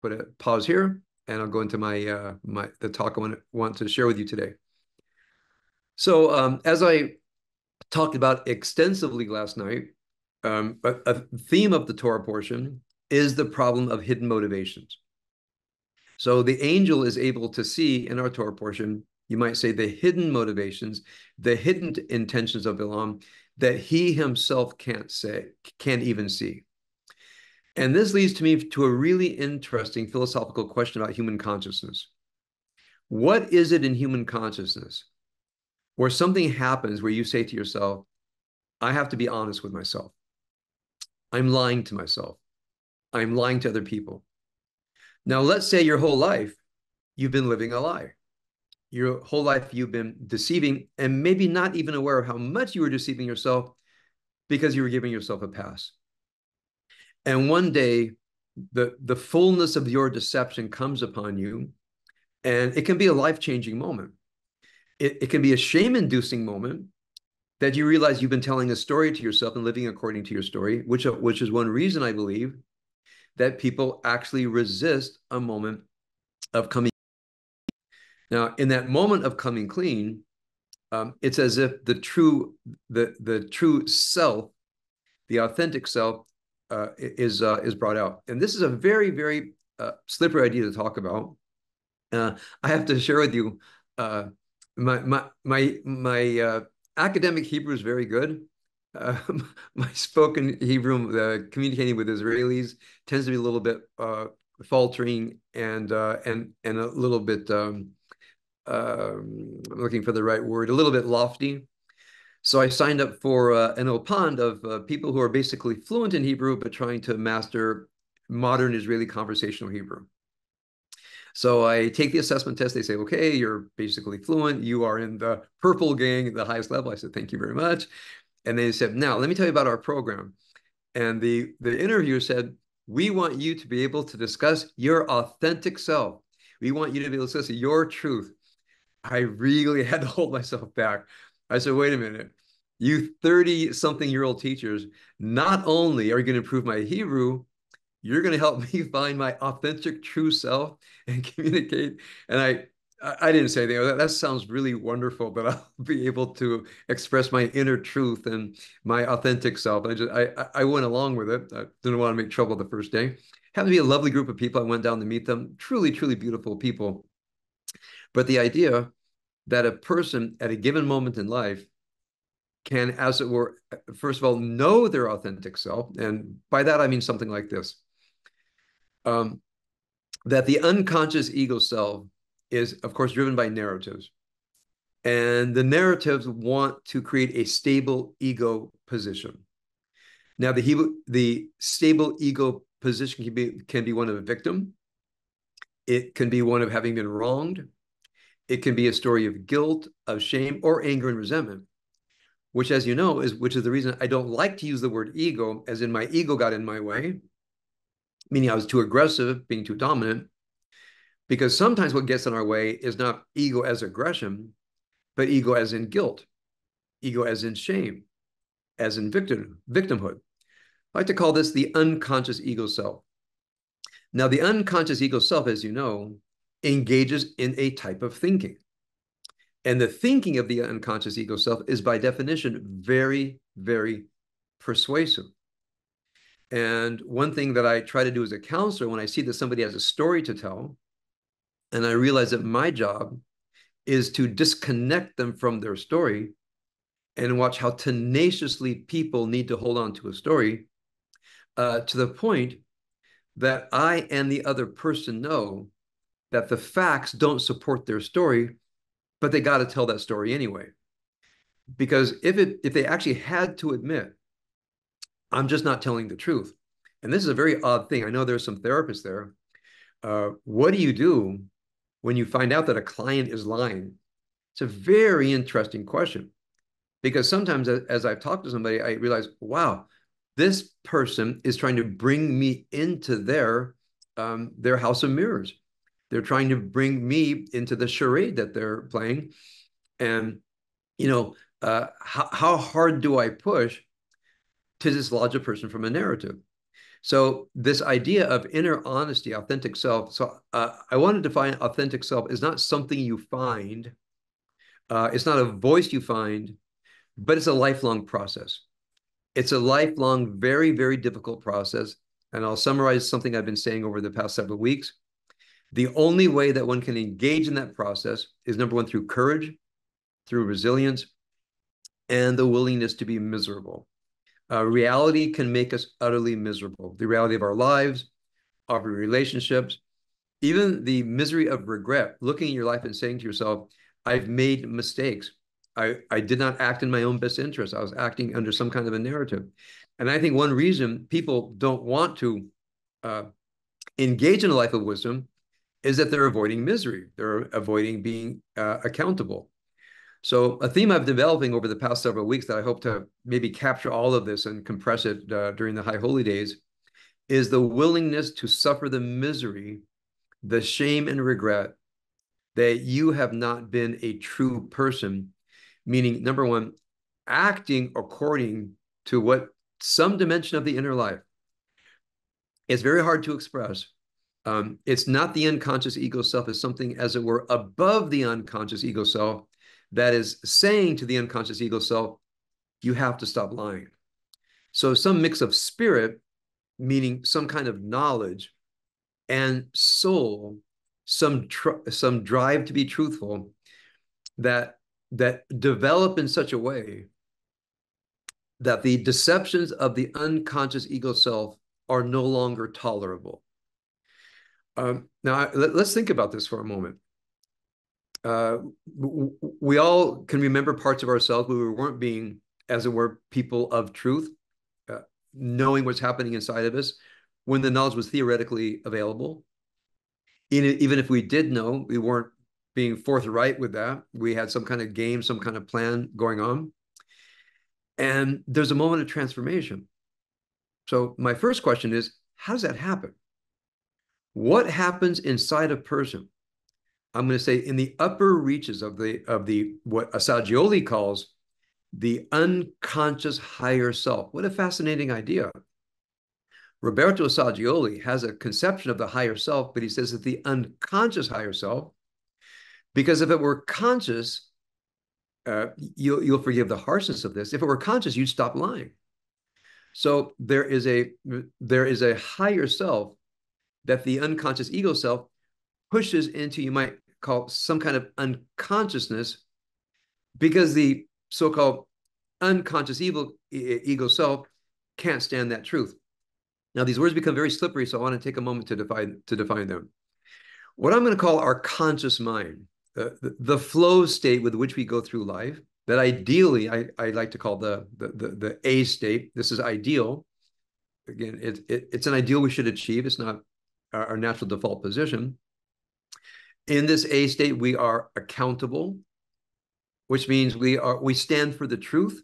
put a pause here, and I'll go into the talk I want to share with you today. So as I talked about extensively last night, a theme of the Torah portion is the problem of hidden motivations. So the angel is able to see in our Torah portion, you might say, the hidden motivations, the hidden intentions of Balaam that he himself can't even see. And this leads to me to a really interesting philosophical question about human consciousness. What is it in human consciousness where something happens where you say to yourself, I have to be honest with myself. I'm lying to myself. I'm lying to other people. Now, let's say your whole life you've been living a lie. Your whole life you've been deceiving and maybe not even aware of how much you were deceiving yourself because you were giving yourself a pass. And one day, the fullness of your deception comes upon you, and it can be a life-changing moment. It can be a shame-inducing moment that you realize you've been telling a story to yourself and living according to your story, which is one reason I believe that people actually resist a moment of coming. Now, in that moment of coming clean, it's as if the true self, the authentic self, is brought out. And this is a very, very slippery idea to talk about. I have to share with you, my academic Hebrew is very good. Uh, my spoken Hebrew, communicating with Israelis, tends to be a little bit faltering and a little bit I'm looking for the right word, a little bit lofty. So I signed up for an opand of people who are basically fluent in Hebrew, but trying to master modern Israeli conversational Hebrew. So I take the assessment test. They say, okay, you're basically fluent. You are in the purple gang, the highest level. I said, thank you very much. And they said, now let me tell you about our program. And the interviewer said, we want you to be able to discuss your authentic self. We want you to be able to discuss your truth. I really had to hold myself back. I said, wait a minute. You 30-something-year-old teachers, not only are you going to improve my Hebrew, you're going to help me find my authentic, true self and communicate. And I didn't say anything. That sounds really wonderful, but I'll be able to express my inner truth and my authentic self. I went along with it. I didn't want to make trouble the first day. Happened to be a lovely group of people. I went down to meet them. Truly, truly beautiful people. But the idea that a person at a given moment in life can, as it were, first of all, know their authentic self. And by that, I mean something like this. That the unconscious ego self is, of course, driven by narratives. And the narratives want to create a stable ego position. Now, the stable ego position can be one of a victim. It can be one of having been wronged. It can be a story of guilt, of shame, or anger and resentment, which, as you know, is the reason I don't like to use the word ego, as in my ego got in my way, meaning I was too aggressive, being too dominant, because sometimes what gets in our way is not ego as aggression, but ego as in guilt, ego as in shame, as in victimhood. I like to call this the unconscious ego self. Now, the unconscious ego self, as you know, engages in a type of thinking. And the thinking of the unconscious ego self is by definition very, very persuasive. And one thing that I try to do as a counselor when I see that somebody has a story to tell, and I realize that my job is to disconnect them from their story and watch how tenaciously people need to hold on to a story to the point that I and the other person know that the facts don't support their story, but they got to tell that story anyway. Because if they actually had to admit, I'm just not telling the truth, and this is a very odd thing. I know there's some therapists there. What do you do when you find out that a client is lying? It's a very interesting question, because sometimes as I've talked to somebody, I realize, wow, this person is trying to bring me into their house of mirrors. They're trying to bring me into the charade that they're playing. And, how hard do I push to dislodge a person from a narrative? So this idea of inner honesty, authentic self. So I want to define authentic self is not something you find. It's not a voice you find, but it's a lifelong process. It's a lifelong, very, very difficult process. And I'll summarize something I've been saying over the past several weeks. The only way that one can engage in that process is number one, through courage, through resilience, and the willingness to be miserable. Reality can make us utterly miserable. The reality of our lives, of our relationships, even the misery of regret, looking at your life and saying to yourself, I've made mistakes. I did not act in my own best interest. I was acting under some kind of a narrative. And I think one reason people don't want to uh, engage in a life of wisdom is that they're avoiding misery. They're avoiding being accountable. So a theme I've been developing over the past several weeks that I hope to maybe capture all of this and compress it during the High Holy Days is the willingness to suffer the misery, the shame and regret that you have not been a true person, meaning number one, acting according to what some dimension of the inner life. It's very hard to express. It's not the unconscious ego self, it's something, as it were, above the unconscious ego self that is saying to the unconscious ego self, you have to stop lying. So some mix of spirit, meaning some kind of knowledge, and soul, some drive to be truthful, that develop in such a way that the deceptions of the unconscious ego self are no longer tolerable. Now, let's think about this for a moment. We all can remember parts of ourselves where we weren't being, as it were, people of truth, uh, knowing what's happening inside of us when the knowledge was theoretically available. Even if we did know, we weren't being forthright with that. We had some kind of game, some kind of plan going on. And there's a moment of transformation. So my first question is, how does that happen? What happens inside a person? I'm going to say in the upper reaches of the what Assagioli calls the unconscious higher self. What a fascinating idea. Roberto Assagioli has a conception of the higher self, but he says that the unconscious higher self, because if it were conscious, you'll forgive the harshness of this. If it were conscious, you'd stop lying. So there is a higher self that the unconscious ego self pushes into, you might call some kind of unconsciousness, because the so-called unconscious ego self can't stand that truth. Now, these words become very slippery, so I want to take a moment to define them. What I'm going to call our conscious mind, the flow state with which we go through life, that ideally I like to call the A state. This is ideal. Again, it's an ideal we should achieve. It's not our natural default position. In this A state, we are accountable, which means we stand for the truth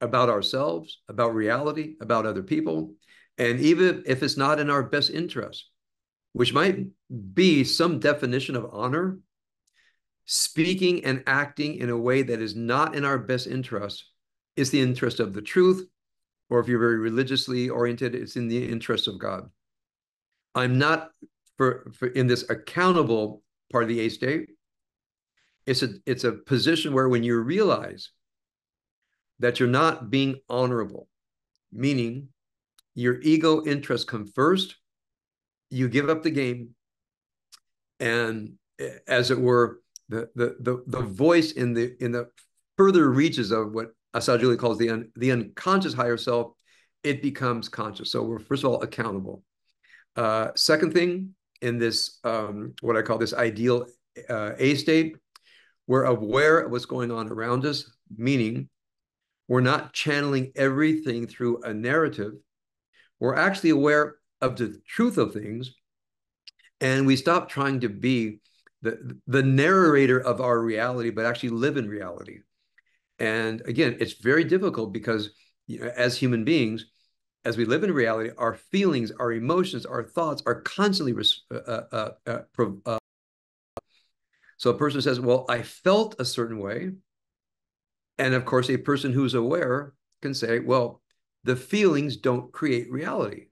about ourselves, about reality, about other people. And even if it's not in our best interest, which might be some definition of honor, speaking and acting in a way that is not in our best interest is the interest of the truth, or if you're very religiously oriented, it's in the interest of God. I'm not for in this accountable part of the A state. It's a position where when you realize that you're not being honorable, meaning your ego interests come first, you give up the game, and as it were, the voice in the further reaches of what Assagioli calls the unconscious higher self, it becomes conscious. So we're first of all accountable. Second thing, in this what I call this ideal A state, we're aware of what's going on around us, meaning we're not channeling everything through a narrative. We're actually aware of the truth of things, and we stop trying to be the narrator of our reality, but actually live in reality. And again, it's very difficult because, you know, as human beings, as we live in reality, our feelings, our emotions, our thoughts are constantly so a person says, well, I felt a certain way. And of course, a person who's aware can say, well, the feelings don't create reality.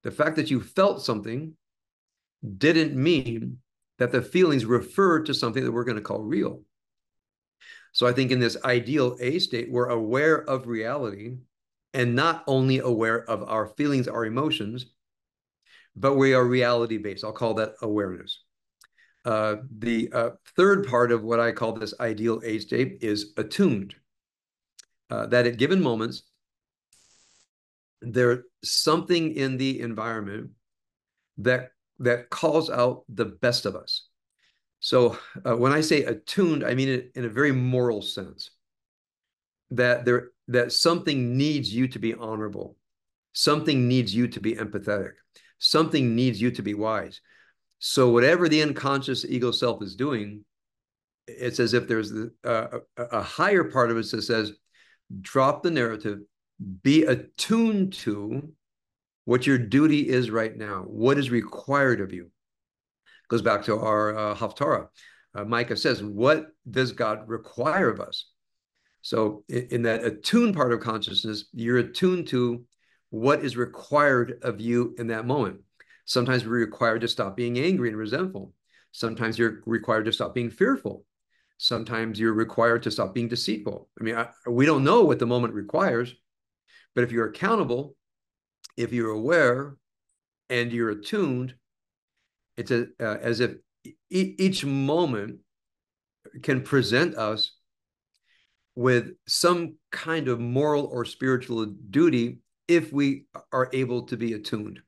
The fact that you felt something didn't mean that the feelings referred to something that we're going to call real. So I think in this ideal A state, we're aware of reality and not only aware of our feelings, our emotions, but we are reality based. I'll call that awareness. The third part of what I call this ideal A state is attuned. That at given moments, there's something in the environment that calls out the best of us. So when I say attuned, I mean it in a very moral sense. That something needs you to be honorable, something needs you to be empathetic, something needs you to be wise. So whatever the unconscious ego self is doing, it's as if there's a higher part of us that says, drop the narrative, be attuned to what your duty is right now, what is required of you. Goes back to our Haftarah. Micah says, what does God require of us? So in that attuned part of consciousness, you're attuned to what is required of you in that moment. Sometimes we're required to stop being angry and resentful. Sometimes you're required to stop being fearful. Sometimes you're required to stop being deceitful. I mean, we don't know what the moment requires, but if you're accountable, if you're aware, and you're attuned, it's as if each moment can present us with some kind of moral or spiritual duty if we are able to be attuned.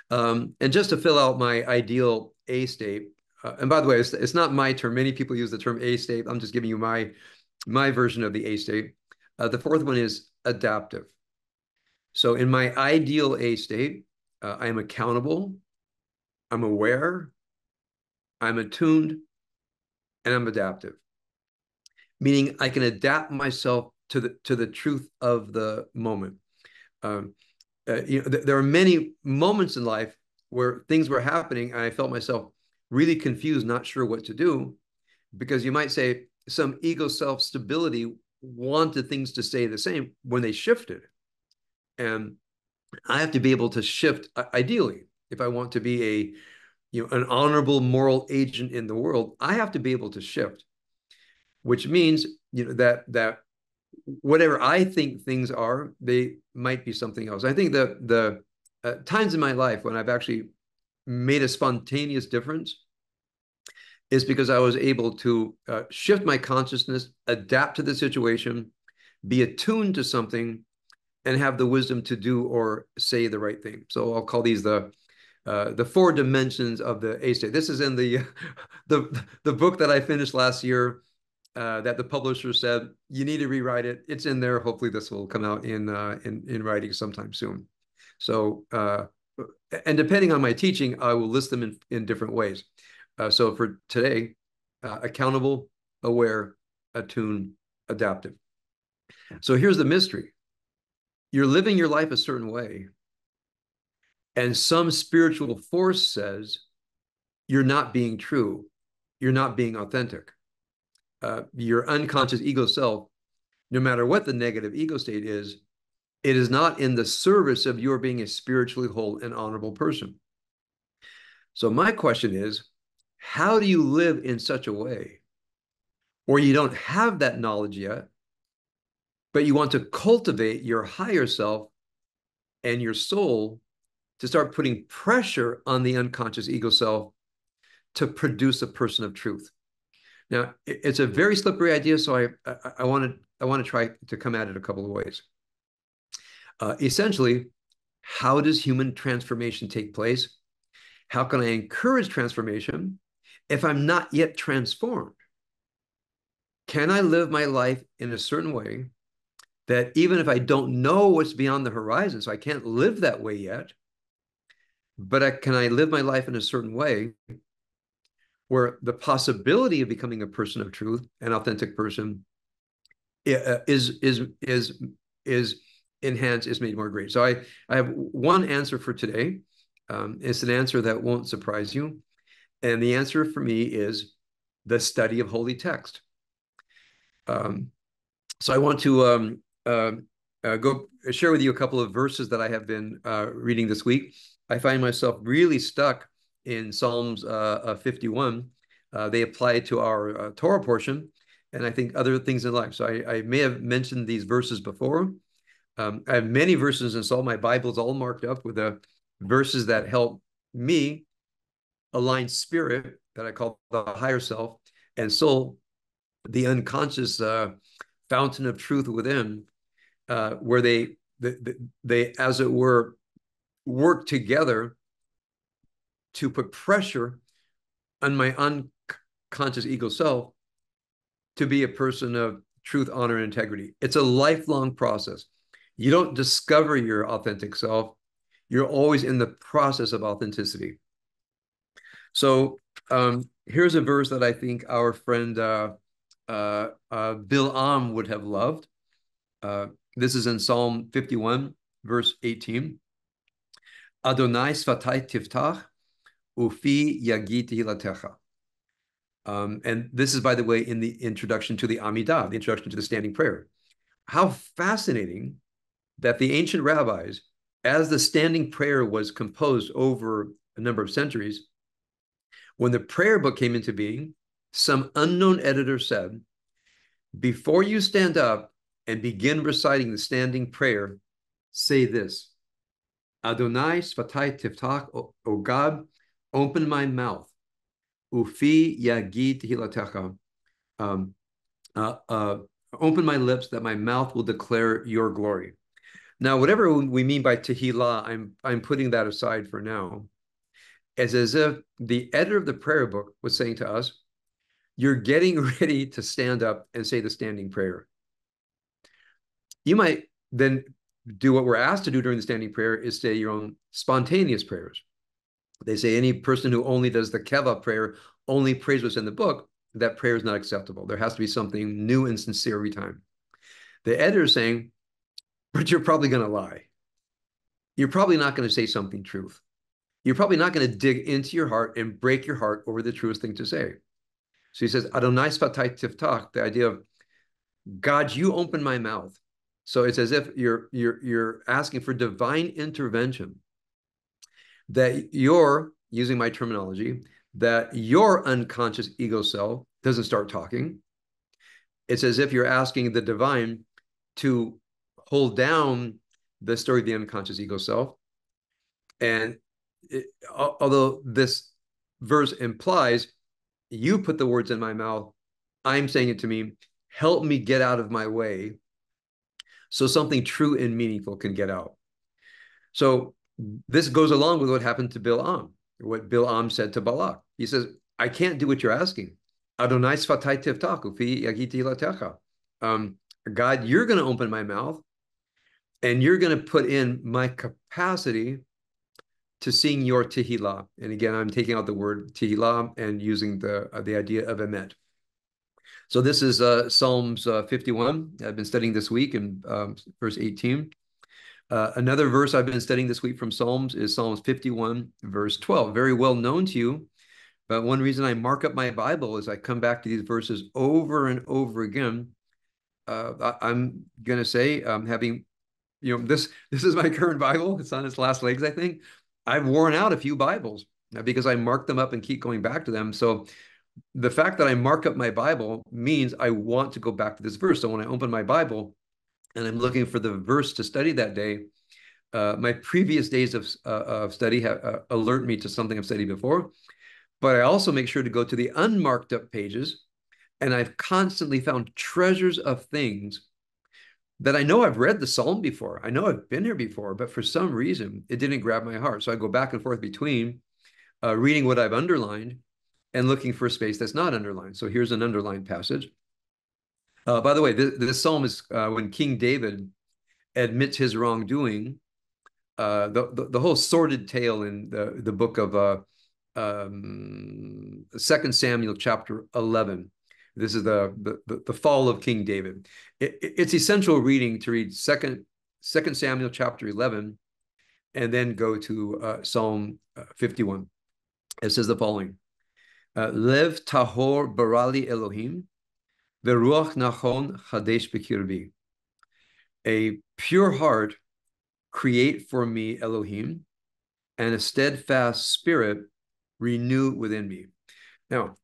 And just to fill out my ideal A state, and by the way, it's not my term. Many people use the term A state. I'm just giving you my version of the A state. The fourth one is adaptive. So in my ideal A state, I am accountable, I'm aware, I'm attuned, and I'm adaptive. Meaning I can adapt myself to the truth of the moment. There are many moments in life where things were happening and I felt myself really confused, not sure what to do, because you might say some ego self stability wanted things to stay the same when they shifted. And I have to be able to shift ideally. If I want to be an honorable moral agent in the world, I have to be able to shift, which means that whatever I think things are, they might be something else. I think the times in my life when I've actually made a spontaneous difference is because I was able to shift my consciousness, adapt to the situation, be attuned to something, and have the wisdom to do or say the right thing. So I'll call these the four dimensions of the A state. This is in the book that I finished last year. That the publisher said you need to rewrite it. It's in there. Hopefully, this will come out in writing sometime soon. So, and depending on my teaching, I will list them in different ways. So for today, accountable, aware, attuned, adaptive. So here's the mystery: you're living your life a certain way, and some spiritual force says you're not being true, you're not being authentic. Your unconscious ego self, no matter what the negative ego state is, it is not in the service of your being a spiritually whole and honorable person. So my question is, how do you live in such a way where you don't have that knowledge yet, but you want to cultivate your higher self and your soul to start putting pressure on the unconscious ego self to produce a person of truth? Now, it's a very slippery idea, so I want to try to come at it a couple of ways. Essentially, how does human transformation take place? How can I encourage transformation if I'm not yet transformed? Can I live my life in a certain way that even if I don't know what's beyond the horizon, so I can't live that way yet, but can I live my life in a certain way where the possibility of becoming a person of truth, an authentic person, is enhanced, is made more great. So I have one answer for today. It's an answer that won't surprise you. And the answer for me is the study of holy text. So I want to go share with you a couple of verses that I have been reading this week. I find myself really stuck in Psalms 51. They apply to our Torah portion, and I think other things in life. So I may have mentioned these verses before. I have many verses in Psalm. My Bible's all marked up with the verses that help me align spirit, that I call the higher self, and soul, the unconscious fountain of truth within, where they, as it were, work together to put pressure on my unconscious ego self to be a person of truth, honor, and integrity. It's a lifelong process. You don't discover your authentic self. You're always in the process of authenticity. So here's a verse that I think our friend Bil'am would have loved. This is in Psalm 51, verse 18. Adonai sfatai tiftach, ufi yagit hilatecha. And this is, by the way, in the introduction to the Amidah, the introduction to the standing prayer. How fascinating that the ancient rabbis, as the standing prayer was composed over a number of centuries, when the prayer book came into being, some unknown editor said, before you stand up and begin reciting the standing prayer, say this: Adonai sfatai tiftach, O God, open my mouth. Ufi yagid hilatecha. Open my lips that my mouth will declare your glory. Now, whatever we mean by tehillah, I'm putting that aside for now. It's as if the editor of the prayer book was saying to us, you're getting ready to stand up and say the standing prayer. You might then do what we're asked to do during the standing prayer, is say your own spontaneous prayers. They say any person who only does the keva prayer, only prays what's in the book, that prayer is not acceptable. There has to be something new and sincere every time. The editor is saying, but you're probably going to lie. You're probably not going to say something truth. You're probably not going to dig into your heart and break your heart over the truest thing to say. So he says, Adonai sfatai tiftach, the idea of God, you open my mouth. So it's as if you're asking for divine intervention, that you're, using my terminology, that your unconscious ego self doesn't start talking. It's as if you're asking the divine to hold down the story of the unconscious ego self. And although this verse implies you put the words in my mouth, I'm saying it to me, help me get out of my way so something true and meaningful can get out. So this goes along with what happened to Bil'am, what Bil'am said to Balak. He says, I can't do what you're asking. Adonai sfatai tiftach ufi yagiti hilatecha. God, you're going to open my mouth and you're going to put in my capacity to sing your tehillah. And again, I'm taking out the word tehillah and using the idea of emet. So this is Psalms 51. I've been studying this week in verse 18. Another verse I've been studying this week from Psalms is Psalms 51, verse 12. Very well known to you. But one reason I mark up my Bible is I come back to these verses over and over again. I'm going to say, having, this is my current Bible. It's on its last legs, I think. I've worn out a few Bibles because I mark them up and keep going back to them. So the fact that I mark up my Bible means I want to go back to this verse. So when I open my Bible and I'm looking for the verse to study that day, my previous days of study alert me to something I've studied before. But I also make sure to go to the unmarked up pages, and I've constantly found treasures of things that I know I've read the Psalm before. I know I've been here before, but for some reason, it didn't grab my heart. So I go back and forth between reading what I've underlined and looking for a space that's not underlined. So here's an underlined passage. By the way, this Psalm is when King David admits his wrongdoing. The whole sordid tale in the book of 2 Samuel chapter 11. This is the fall of King David. It's essential reading to read 2 Samuel chapter 11 and then go to Psalm 51. It says the following: Lev tahor barali Elohim, veruach nachon chadesh bekirbi. A pure heart create for me, Elohim, and a steadfast spirit renew within me. Now,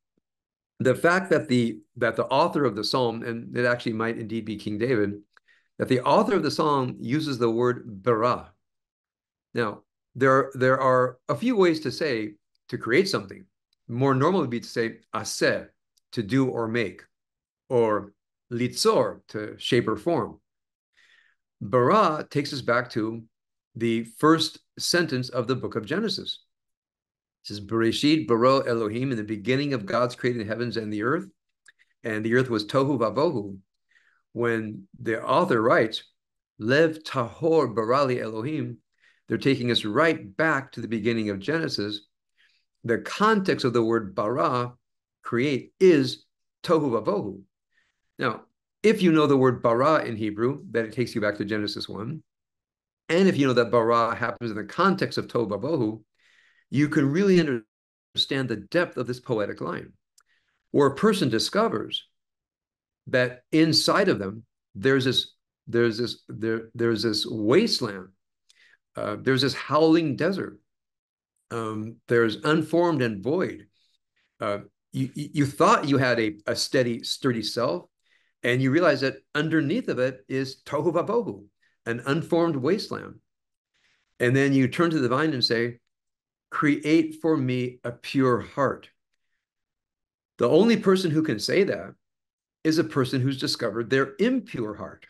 the fact that the author of the psalm, and it actually might indeed be King David, that the author of the psalm uses the word bara. Now, there are a few ways to say to create something. More normal would be to say aseh, to do or make, or litzor, to shape or form. Bara takes us back to the first sentence of the book of Genesis. It says, Bereshit bara Elohim, in the beginning of God's creating the heavens and the earth was tohu vavohu. When the author writes, Lev tahor barali Elohim, they're taking us right back to the beginning of Genesis. The context of the word bara, create, is tohu vavohu. Now, if you know the word bara in Hebrew, then it takes you back to Genesis 1. And if you know that bara happens in the context of tohu vavohu, you can really understand the depth of this poetic line, where a person discovers that inside of them there's this wasteland, there's this howling desert, there's unformed and void. You thought you had a steady, sturdy self, and you realize that underneath of it is tohu vabohu, an unformed wasteland. And then you turn to the divine and say, create for me a pure heart. The only person who can say that is a person who's discovered their impure heart.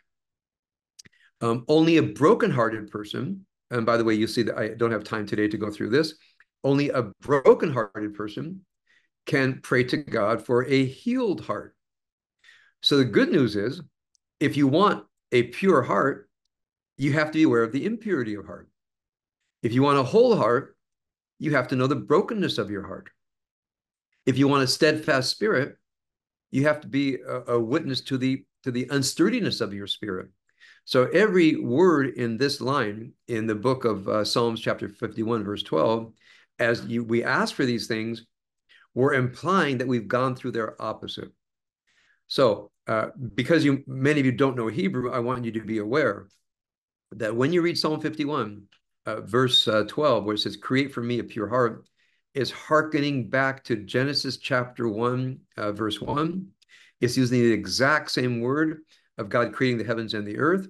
Only a brokenhearted person, and by the way, you see that I don't have time today to go through this, only a brokenhearted person can pray to God for a healed heart. So the good news is, if you want a pure heart, you have to be aware of the impurity of heart. If you want a whole heart, you have to know the brokenness of your heart. If you want a steadfast spirit, you have to be a witness to the unsturdiness of your spirit. So every word in this line in the book of Psalms chapter 51, verse 12, as we ask for these things, we're implying that we've gone through their opposite. So because many of you don't know Hebrew, I want you to be aware that when you read Psalm 51, verse 12, where it says, create for me a pure heart, is hearkening back to Genesis chapter 1, verse 1. It's using the exact same word of God creating the heavens and the earth.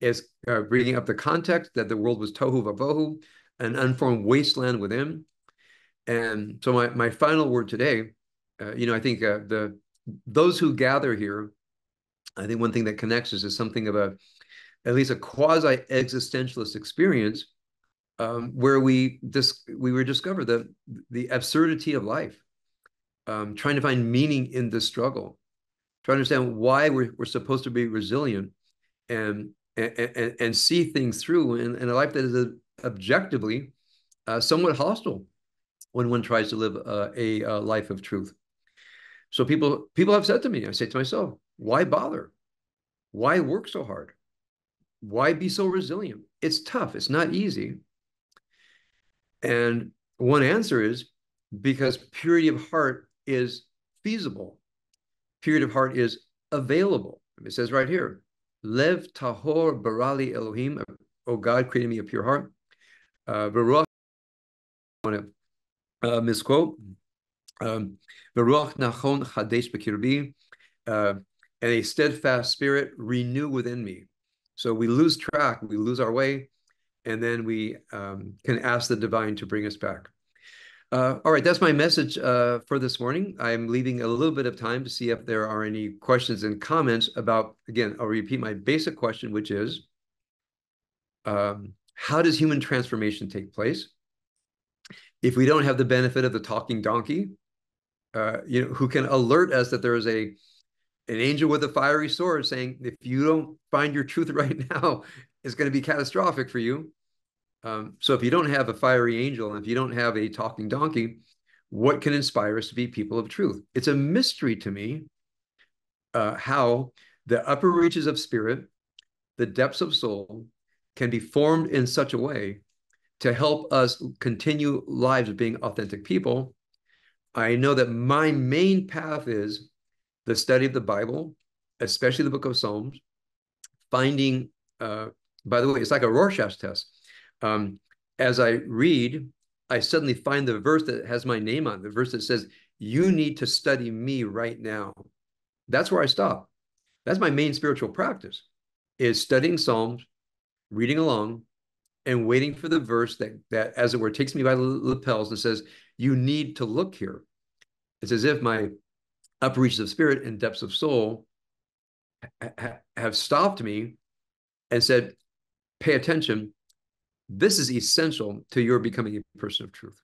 It's bringing up the context that the world was tohu vavohu, an unformed wasteland within. And so my final word today, I think those who gather here, I think one thing that connects us is something of at least a quasi-existentialist experience, where we were discovered the absurdity of life, trying to find meaning in this struggle, trying to understand why we're supposed to be resilient and see things through in a life that is objectively somewhat hostile when one tries to live a life of truth. So people have said to me, I say to myself, why bother? Why work so hard? Why be so resilient? It's tough. It's not easy. And one answer is because purity of heart is feasible. Purity of heart is available. It says right here, Lev tahor barali Elohim, oh God, created me a pure heart. Baruch, I want to misquote, Baruch nachon chadesh b'kirbi, and a steadfast spirit renew within me. So we lose track, we lose our way, and then we can ask the divine to bring us back. All right, that's my message for this morning. I'm leaving a little bit of time to see if there are any questions and comments about, again, I'll repeat my basic question, which is, how does human transformation take place? If we don't have the benefit of the talking donkey, who can alert us that there is an angel with a fiery sword saying, if you don't find your truth right now, it's going to be catastrophic for you. So if you don't have a fiery angel, and if you don't have a talking donkey, what can inspire us to be people of truth? It's a mystery to me how the upper reaches of spirit, the depths of soul, can be formed in such a way to help us continue lives of being authentic people. I know that my main path is the study of the Bible, especially the book of Psalms, finding by the way, it's like a Rorschach test. Um, as I read, I suddenly find the verse that has my name on it, the verse that says, "You need to study me right now." That's where I stop. That's my main spiritual practice, is studying Psalms, reading along, and waiting for the verse that, as it were, takes me by the lapels and says, "You need to look here." It's as if my upper reaches of spirit and depths of soul have stopped me and said, "Pay attention. This is essential to your becoming a person of truth."